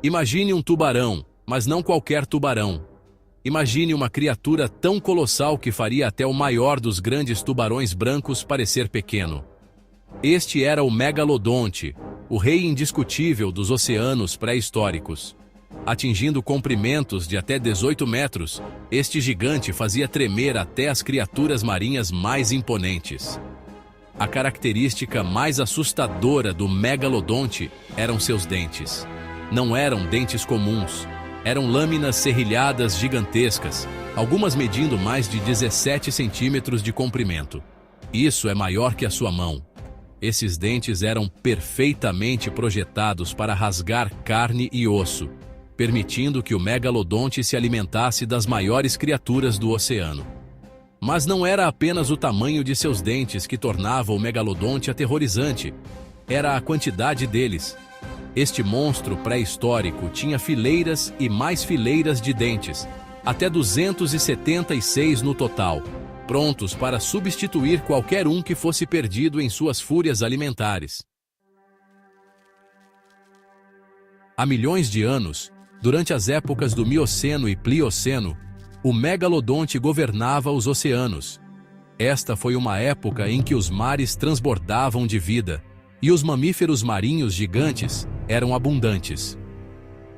Imagine um tubarão, mas não qualquer tubarão. Imagine uma criatura tão colossal que faria até o maior dos grandes tubarões brancos parecer pequeno. Este era o megalodonte, o rei indiscutível dos oceanos pré-históricos. Atingindo comprimentos de até 18 metros, este gigante fazia tremer até as criaturas marinhas mais imponentes. A característica mais assustadora do megalodonte eram seus dentes. Não eram dentes comuns, eram lâminas serrilhadas gigantescas, algumas medindo mais de 17 centímetros de comprimento. Isso é maior que a sua mão. Esses dentes eram perfeitamente projetados para rasgar carne e osso, permitindo que o megalodonte se alimentasse das maiores criaturas do oceano. Mas não era apenas o tamanho de seus dentes que tornava o megalodonte aterrorizante, era a quantidade deles. Este monstro pré-histórico tinha fileiras e mais fileiras de dentes, até 276 no total, prontos para substituir qualquer um que fosse perdido em suas fúrias alimentares. Há milhões de anos, durante as épocas do Mioceno e Plioceno, o megalodonte governava os oceanos. Esta foi uma época em que os mares transbordavam de vida, e os mamíferos marinhos gigantes eram abundantes.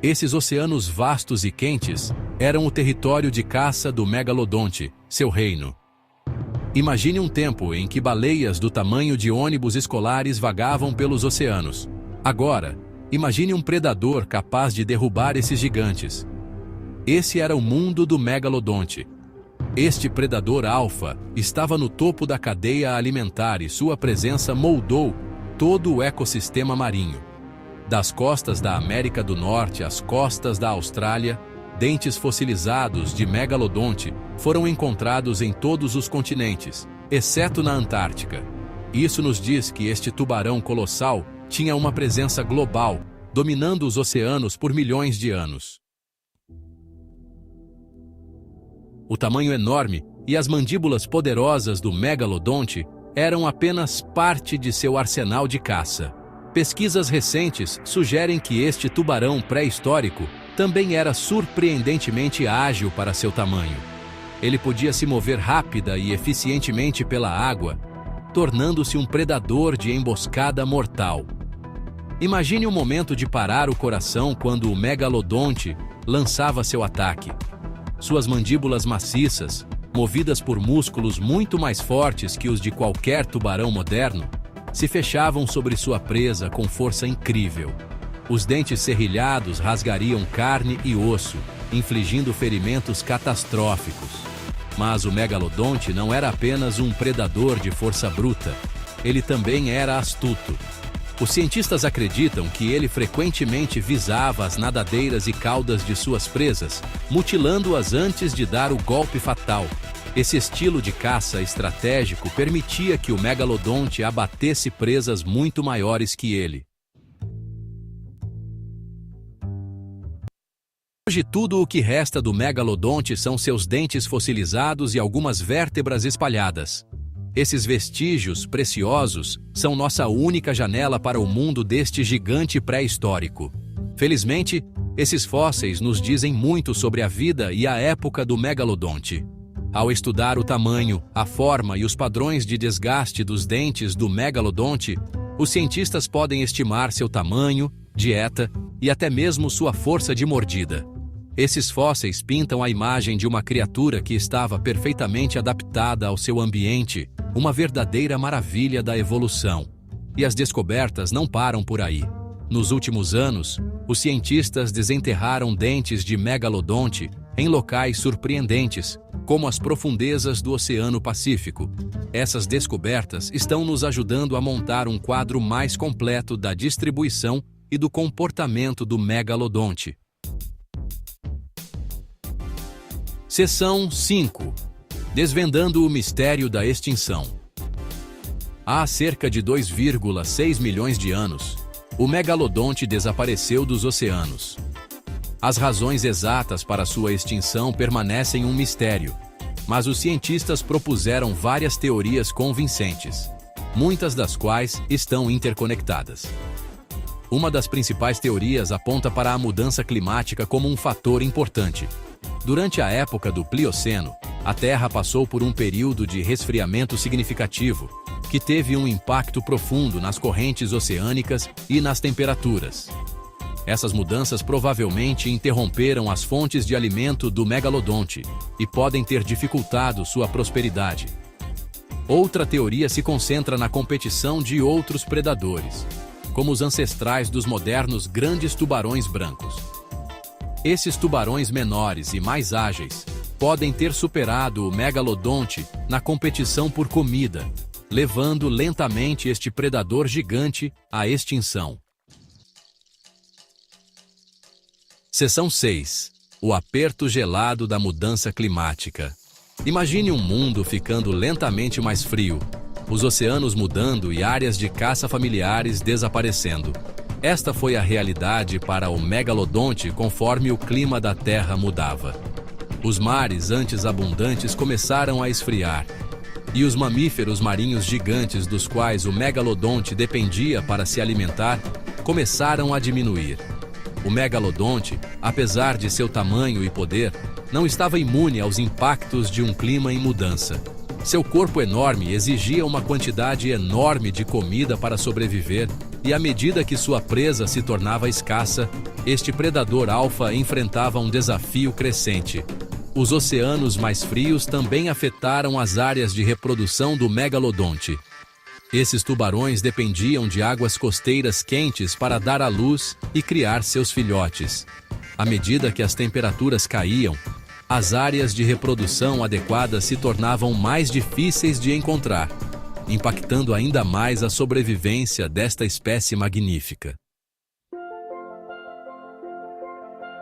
Esses oceanos vastos e quentes eram o território de caça do megalodonte, seu reino. Imagine um tempo em que baleias do tamanho de ônibus escolares vagavam pelos oceanos. Agora, imagine um predador capaz de derrubar esses gigantes. Esse era o mundo do megalodonte. Este predador alfa estava no topo da cadeia alimentar e sua presença moldou todo o ecossistema marinho. Das costas da América do Norte às costas da Austrália, dentes fossilizados de megalodonte foram encontrados em todos os continentes, exceto na Antártica. Isso nos diz que este tubarão colossal tinha uma presença global, dominando os oceanos por milhões de anos. O tamanho enorme e as mandíbulas poderosas do megalodonte eram apenas parte de seu arsenal de caça. Pesquisas recentes sugerem que este tubarão pré-histórico também era surpreendentemente ágil para seu tamanho. Ele podia se mover rápida e eficientemente pela água, tornando-se um predador de emboscada mortal. Imagine o momento de parar o coração quando o megalodonte lançava seu ataque. Suas mandíbulas maciças, movidas por músculos muito mais fortes que os de qualquer tubarão moderno, se fechavam sobre sua presa com força incrível. Os dentes serrilhados rasgariam carne e osso, infligindo ferimentos catastróficos. Mas o megalodonte não era apenas um predador de força bruta, ele também era astuto. Os cientistas acreditam que ele frequentemente visava as nadadeiras e caudas de suas presas, mutilando-as antes de dar o golpe fatal. Esse estilo de caça estratégico permitia que o megalodonte abatesse presas muito maiores que ele. Hoje tudo o que resta do megalodonte são seus dentes fossilizados e algumas vértebras espalhadas. Esses vestígios preciosos são nossa única janela para o mundo deste gigante pré-histórico. Felizmente, esses fósseis nos dizem muito sobre a vida e a época do megalodonte. Ao estudar o tamanho, a forma e os padrões de desgaste dos dentes do megalodonte, os cientistas podem estimar seu tamanho, dieta e até mesmo sua força de mordida. Esses fósseis pintam a imagem de uma criatura que estava perfeitamente adaptada ao seu ambiente, uma verdadeira maravilha da evolução. E as descobertas não param por aí. Nos últimos anos, os cientistas desenterraram dentes de megalodonte em locais surpreendentes, como as profundezas do Oceano Pacífico. Essas descobertas estão nos ajudando a montar um quadro mais completo da distribuição e do comportamento do megalodonte. Seção 5. Desvendando o mistério da extinção. Há cerca de 2,6 milhões de anos, o megalodonte desapareceu dos oceanos. As razões exatas para sua extinção permanecem um mistério, mas os cientistas propuseram várias teorias convincentes, muitas das quais estão interconectadas. Uma das principais teorias aponta para a mudança climática como um fator importante. Durante a época do Plioceno, a Terra passou por um período de resfriamento significativo, que teve um impacto profundo nas correntes oceânicas e nas temperaturas. Essas mudanças provavelmente interromperam as fontes de alimento do megalodonte e podem ter dificultado sua prosperidade. Outra teoria se concentra na competição de outros predadores, como os ancestrais dos modernos grandes tubarões brancos. Esses tubarões menores e mais ágeis podem ter superado o megalodonte na competição por comida, levando lentamente este predador gigante à extinção. Seção 6. O aperto gelado da mudança climática. Imagine um mundo ficando lentamente mais frio, os oceanos mudando e áreas de caça familiares desaparecendo. Esta foi a realidade para o megalodonte conforme o clima da Terra mudava. Os mares antes abundantes começaram a esfriar, e os mamíferos marinhos gigantes dos quais o megalodonte dependia para se alimentar começaram a diminuir. O megalodonte, apesar de seu tamanho e poder, não estava imune aos impactos de um clima em mudança. Seu corpo enorme exigia uma quantidade enorme de comida para sobreviver, e à medida que sua presa se tornava escassa, este predador alfa enfrentava um desafio crescente. Os oceanos mais frios também afetaram as áreas de reprodução do megalodonte. Esses tubarões dependiam de águas costeiras quentes para dar à luz e criar seus filhotes. À medida que as temperaturas caíam, as áreas de reprodução adequadas se tornavam mais difíceis de encontrar, impactando ainda mais a sobrevivência desta espécie magnífica.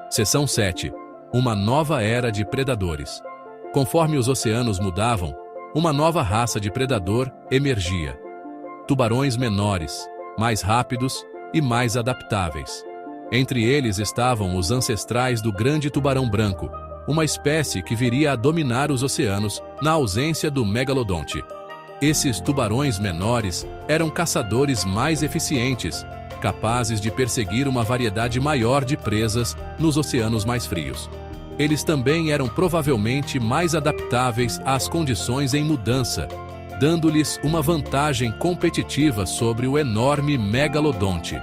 Seção 7. Uma nova era de predadores. Conforme os oceanos mudavam, uma nova raça de predador emergia. Tubarões menores, mais rápidos e mais adaptáveis. Entre eles estavam os ancestrais do grande tubarão branco, uma espécie que viria a dominar os oceanos na ausência do megalodonte. Esses tubarões menores eram caçadores mais eficientes, capazes de perseguir uma variedade maior de presas nos oceanos mais frios. Eles também eram provavelmente mais adaptáveis às condições em mudança, dando-lhes uma vantagem competitiva sobre o enorme megalodonte.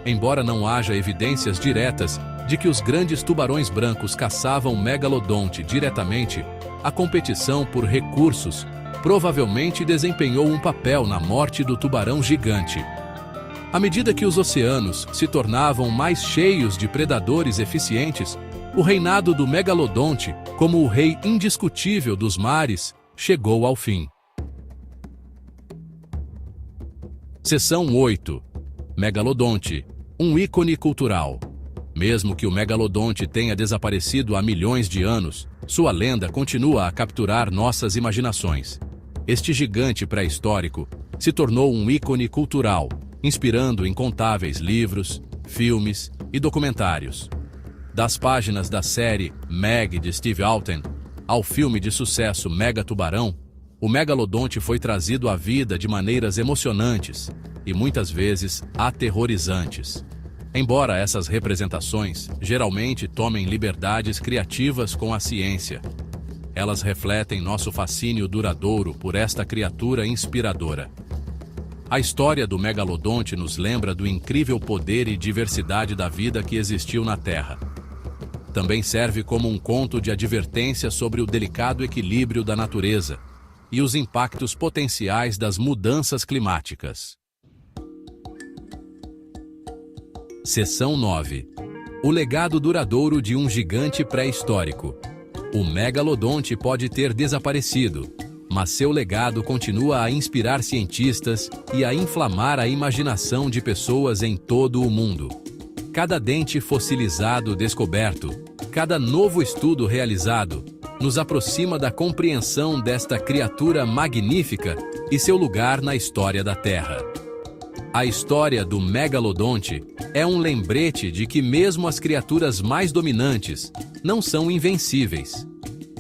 Embora não haja evidências diretas de que os grandes tubarões brancos caçavam megalodonte diretamente, a competição por recursos provavelmente desempenhou um papel na morte do tubarão gigante. À medida que os oceanos se tornavam mais cheios de predadores eficientes, o reinado do megalodonte, como o rei indiscutível dos mares, chegou ao fim. Seção 8. Megalodonte, um ícone cultural. Mesmo que o megalodonte tenha desaparecido há milhões de anos, sua lenda continua a capturar nossas imaginações. Este gigante pré-histórico se tornou um ícone cultural, inspirando incontáveis livros, filmes e documentários. Das páginas da série Meg de Steve Alten ao filme de sucesso Mega Tubarão, o megalodonte foi trazido à vida de maneiras emocionantes e muitas vezes aterrorizantes. Embora essas representações geralmente tomem liberdades criativas com a ciência, elas refletem nosso fascínio duradouro por esta criatura inspiradora. A história do megalodonte nos lembra do incrível poder e diversidade da vida que existiu na Terra. Também serve como um conto de advertência sobre o delicado equilíbrio da natureza e os impactos potenciais das mudanças climáticas. Seção 9. O legado duradouro de um gigante pré-histórico. O megalodonte pode ter desaparecido, mas seu legado continua a inspirar cientistas e a inflamar a imaginação de pessoas em todo o mundo. Cada dente fossilizado descoberto, cada novo estudo realizado, nos aproxima da compreensão desta criatura magnífica e seu lugar na história da Terra. A história do megalodonte é um lembrete de que mesmo as criaturas mais dominantes não são invencíveis.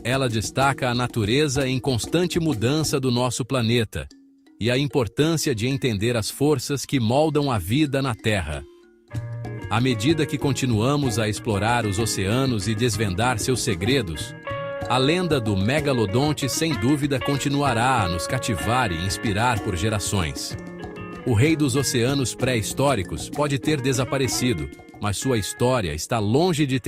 Ela destaca a natureza em constante mudança do nosso planeta e a importância de entender as forças que moldam a vida na Terra. À medida que continuamos a explorar os oceanos e desvendar seus segredos, a lenda do megalodonte sem dúvida continuará a nos cativar e inspirar por gerações. O rei dos oceanos pré-históricos pode ter desaparecido, mas sua história está longe de